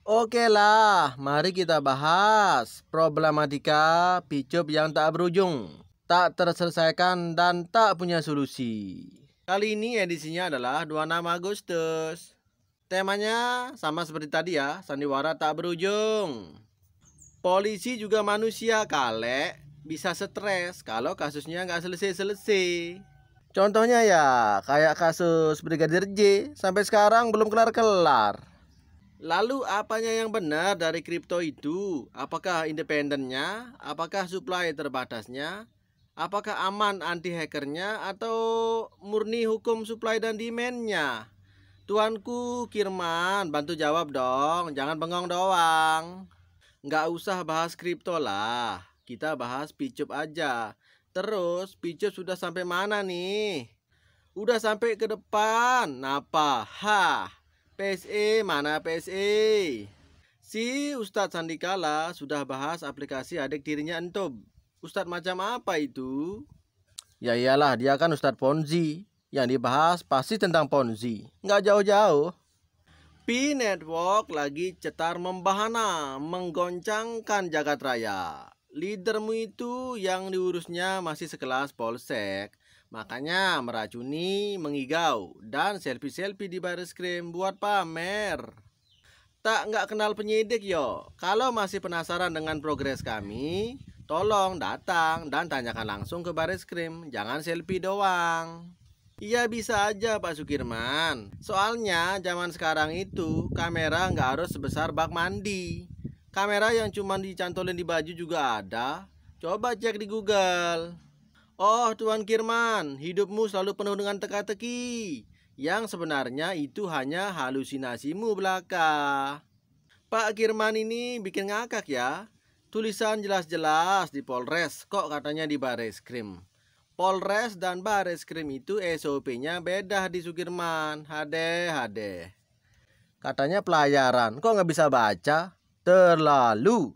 Oke lah, mari kita bahas problematika picup yang tak berujung, tak terselesaikan dan tak punya solusi. Kali ini edisinya adalah 26 Agustus. Temanya sama seperti tadi ya, sandiwara tak berujung. Polisi juga manusia kale, bisa stres kalau kasusnya nggak selesai-selesai. Contohnya ya, kayak kasus Brigadir J, sampai sekarang belum kelar-kelar. Lalu apanya yang benar dari kripto itu? Apakah independennya? Apakah supply terbatasnya? Apakah aman anti hackernya? Atau murni hukum supply dan demandnya? Tuanku Kirman, bantu jawab dong. Jangan bengong doang. Nggak usah bahas kripto lah. Kita bahas picup aja. Terus picup sudah sampai mana nih? Udah sampai ke depan. Napa? Hah? PSE mana PSE? Si Ustadz Sandikala sudah bahas aplikasi adik tirinya entum. Ustadz macam apa itu? Ya iyalah, dia kan Ustadz Ponzi. Yang dibahas pasti tentang Ponzi. Nggak jauh-jauh. Pi Network lagi cetar membahana, menggoncangkan jagat raya. Leadermu itu yang diurusnya masih sekelas polsek. Makanya meracuni, mengigau, dan selfie-selfie di baris krim buat pamer. Tak nggak kenal penyidik yo. Kalau masih penasaran dengan progres kami, tolong datang dan tanyakan langsung ke baris krim. Jangan selfie doang. Iya bisa aja Pak Sukirman. Soalnya zaman sekarang itu kamera nggak harus sebesar bak mandi. Kamera yang cuma dicantolin di baju juga ada. Coba cek di Google. Oh, Tuan Kirman, hidupmu selalu penuh dengan teka-teki. Yang sebenarnya itu hanya halusinasimu belaka. Pak Kirman ini bikin ngakak ya. Tulisan jelas-jelas di Polres, kok katanya di Bareskrim. Polres dan Bareskrim itu SOP-nya beda di Sukirman. Hade. Katanya pelayaran, kok nggak bisa baca? Terlalu.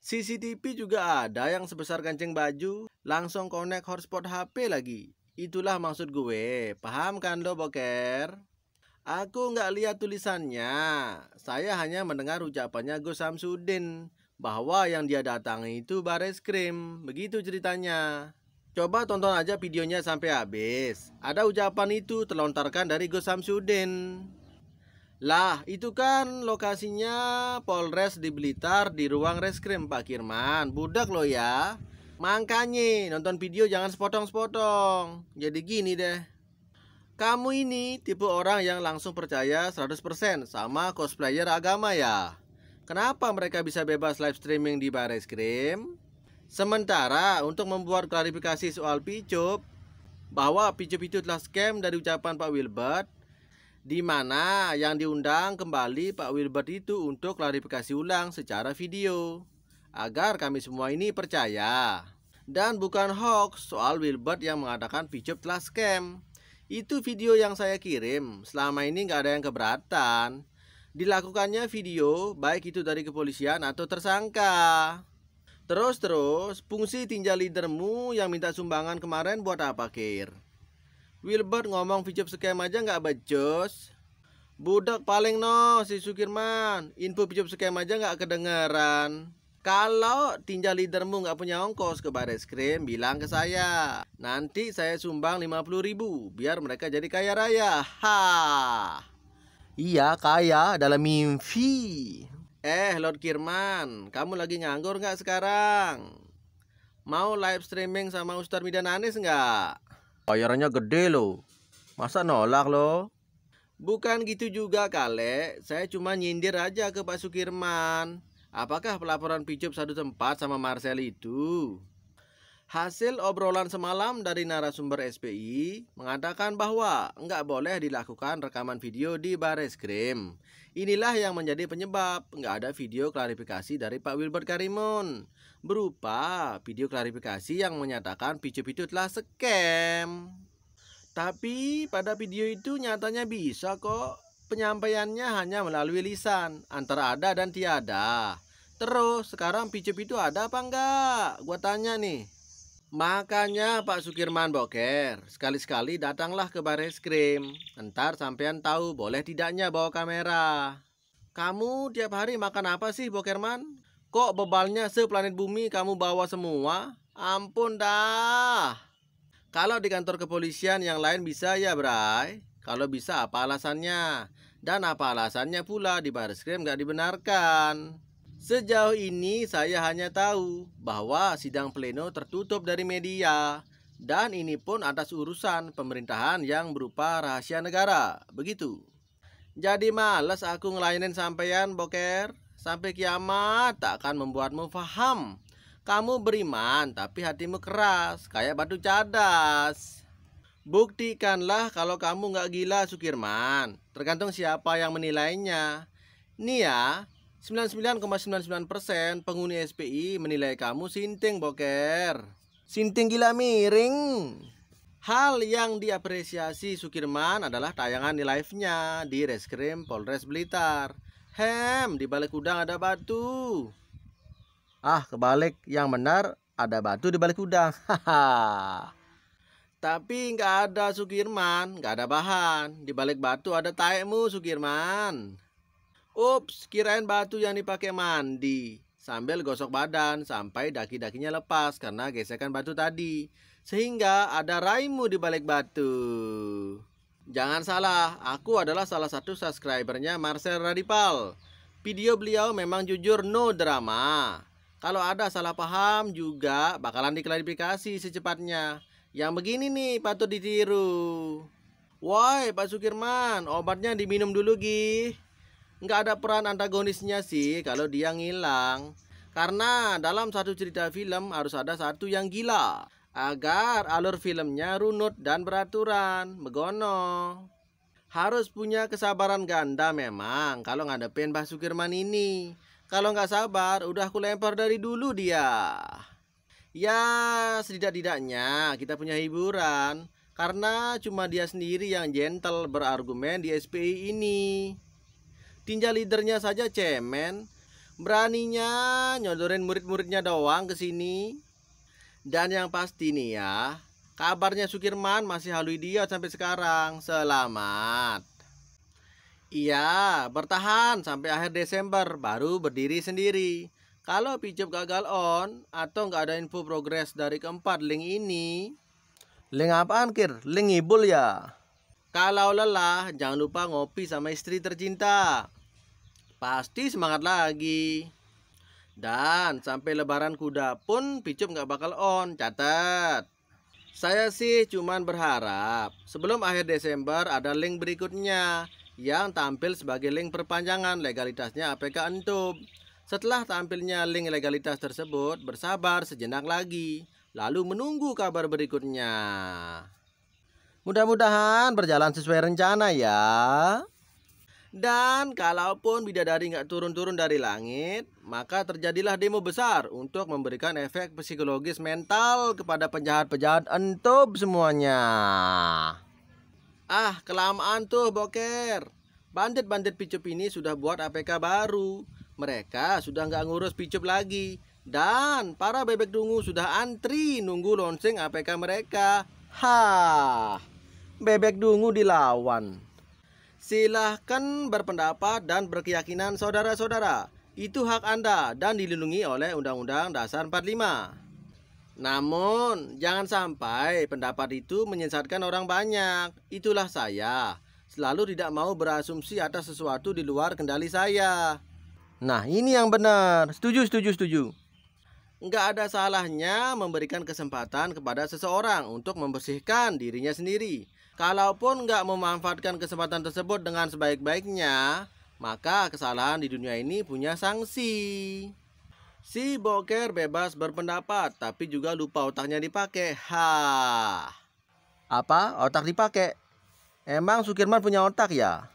CCTV juga ada yang sebesar kancing baju, langsung connect hotspot HP lagi. Itulah maksud gue, paham kan lo boker? Aku nggak lihat tulisannya, saya hanya mendengar ucapannya Gus Samsudin bahwa yang dia datangi itu Bareskrim, begitu ceritanya. Coba tonton aja videonya sampai habis. Ada ucapan itu terlontarkan dari Gus Samsudin. Lah, itu kan lokasinya Polres di Blitar di ruang reskrim Pak Kirman. Budak lo ya. Makanya nonton video jangan sepotong-sepotong. Jadi gini deh. Kamu ini tipe orang yang langsung percaya 100% sama cosplayer agama ya. Kenapa mereka bisa bebas live streaming di Bareskrim? Sementara untuk membuat klarifikasi soal picup, bahwa picup itu telah scam dari ucapan Pak Wilbert, di mana yang diundang kembali Pak Wilbert itu untuk klarifikasi ulang secara video agar kami semua ini percaya dan bukan hoax soal Wilbert yang mengatakan picup telah scam. Itu video yang saya kirim. Selama ini nggak ada yang keberatan dilakukannya video baik itu dari kepolisian atau tersangka. Terus fungsi tinja leadermu yang minta sumbangan kemarin buat apa Kir? Wilbert ngomong picup scam aja nggak becus. Budak paling no si Sukirman. Info picup scam aja nggak kedengeran. Kalau tinja leadermu nggak punya ongkos ke Bareskrim, bilang ke saya. Nanti saya sumbang 50.000 biar mereka jadi kaya raya. Ha. Iya kaya dalam mimpi. Lord Kirman, kamu lagi nganggur nggak sekarang? Mau live streaming sama Ustadz Midan Anis nggak? Bayarannya gede loh. Masa nolak lo? Bukan gitu juga kale. Saya cuma nyindir aja ke Pak Sukirman. Apakah pelaporan picup satu tempat sama Marcel itu? Hasil obrolan semalam dari narasumber SPI mengatakan bahwa nggak boleh dilakukan rekaman video di Bareskrim. Inilah yang menjadi penyebab nggak ada video klarifikasi dari Pak Wilbert Karimun berupa video klarifikasi yang menyatakan picup itu telah scam. Tapi pada video itu nyatanya bisa kok. Penyampaiannya hanya melalui lisan antara ada dan tiada. Terus sekarang picup itu ada apa enggak? Gua tanya nih. Makanya Pak Sukirman Boker, sekali-sekali datanglah ke Bareskrim. Ntar sampean tahu boleh tidaknya bawa kamera. Kamu tiap hari makan apa sih, Bokerman? Kok bebalnya seplanet bumi kamu bawa semua? Ampun dah. Kalau di kantor kepolisian yang lain bisa ya, Bray? Kalau bisa apa alasannya? Dan apa alasannya pula di Barreskrim nggak dibenarkan? Sejauh ini saya hanya tahu bahwa sidang pleno tertutup dari media. Dan ini pun atas urusan pemerintahan yang berupa rahasia negara. Begitu. Jadi males aku ngelayanin sampeyan, Boker. Sampai kiamat tak akan membuatmu paham. Kamu beriman tapi hatimu keras, kayak batu cadas. Buktikanlah kalau kamu nggak gila, Sukirman. Tergantung siapa yang menilainya. Nih ya, 99,99% penghuni SPI menilai kamu sinting, Boker. Sinting gila miring. Hal yang diapresiasi Sukirman adalah tayangan di live-nya di Reskrim Polres Blitar. Di balik udang ada batu. Kebalik, yang benar ada batu di balik udang. Tapi nggak ada, Sukirman, nggak ada bahan. Di balik batu ada taekmu, Sukirman. Ups, kirain batu yang dipakai mandi. Sambil gosok badan sampai daki-dakinya lepas karena gesekan batu tadi. Sehingga ada raimu di balik batu. Jangan salah, aku adalah salah satu subscribernya Marcel Radipal. Video beliau memang jujur, no drama. Kalau ada salah paham juga bakalan diklarifikasi secepatnya. Yang begini nih patut ditiru. Woi Pak Sukirman, obatnya diminum dulu Gi. Nggak ada peran antagonisnya sih kalau dia ngilang. Karena dalam satu cerita film harus ada satu yang gila agar alur filmnya runut dan beraturan. Begono. Harus punya kesabaran ganda memang kalau ngadepin Pak Sukirman ini. Kalau nggak sabar udah aku lempar dari dulu dia. Ya setidak-tidaknya kita punya hiburan. Karena cuma dia sendiri yang gentle berargumen di SPI ini. Tinja leadernya saja cemen. Beraninya nyodorin murid-muridnya doang ke sini. Dan yang pasti nih ya, kabarnya Sukirman masih halui dia sampai sekarang. Selamat. Iya, bertahan sampai akhir Desember baru berdiri sendiri. Kalau Picup gagal on atau nggak ada info progres dari keempat link ini. Link apaan, Kir? Link ngibul ya? Kalau lelah, jangan lupa ngopi sama istri tercinta. Pasti semangat lagi. Dan sampai lebaran kuda pun Picup nggak bakal on, catat. Saya sih cuman berharap sebelum akhir Desember ada link berikutnya yang tampil sebagai link perpanjangan legalitasnya APK Entub. Setelah tampilnya link legalitas tersebut, bersabar sejenak lagi, lalu menunggu kabar berikutnya. Mudah-mudahan berjalan sesuai rencana ya. Dan kalaupun bidadari nggak turun-turun dari langit, maka terjadilah demo besar untuk memberikan efek psikologis mental kepada penjahat-penjahat Entub semuanya. Kelamaan tuh Boker. Bandit-bandit Picup ini sudah buat APK baru. Mereka sudah nggak ngurus Picup lagi. Dan para bebek dungu sudah antri nunggu launching APK mereka. Bebek dungu dilawan. Silahkan berpendapat dan berkeyakinan saudara-saudara. Itu hak Anda dan dilindungi oleh Undang-Undang Dasar 45. Namun, jangan sampai pendapat itu menyesatkan orang banyak. Itulah saya. Selalu tidak mau berasumsi atas sesuatu di luar kendali saya. Nah, ini yang benar. Setuju. Nggak ada salahnya memberikan kesempatan kepada seseorang untuk membersihkan dirinya sendiri. Kalaupun nggak memanfaatkan kesempatan tersebut dengan sebaik-baiknya, maka kesalahan di dunia ini punya sanksi. Si Boker bebas berpendapat, tapi juga lupa otaknya dipakai. Apa? Otak dipakai? Emang Sukirman punya otak ya?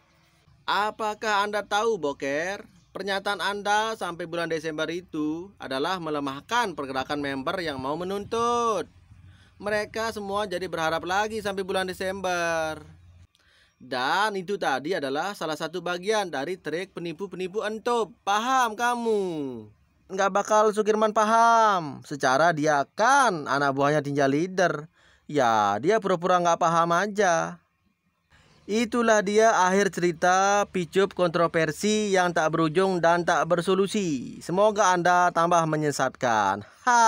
Apakah Anda tahu, Boker? Pernyataan Anda sampai bulan Desember itu adalah melemahkan pergerakan member yang mau menuntut. Mereka semua jadi berharap lagi sampai bulan Desember. Dan itu tadi adalah salah satu bagian dari trik penipu-penipu Entub. Paham kamu? Nggak bakal Sukirman paham. Secara dia kan anak buahnya tinja leader. Ya dia pura-pura nggak paham aja. Itulah dia akhir cerita picup kontroversi yang tak berujung dan tak bersolusi. Semoga Anda tambah menyesatkan. Ha.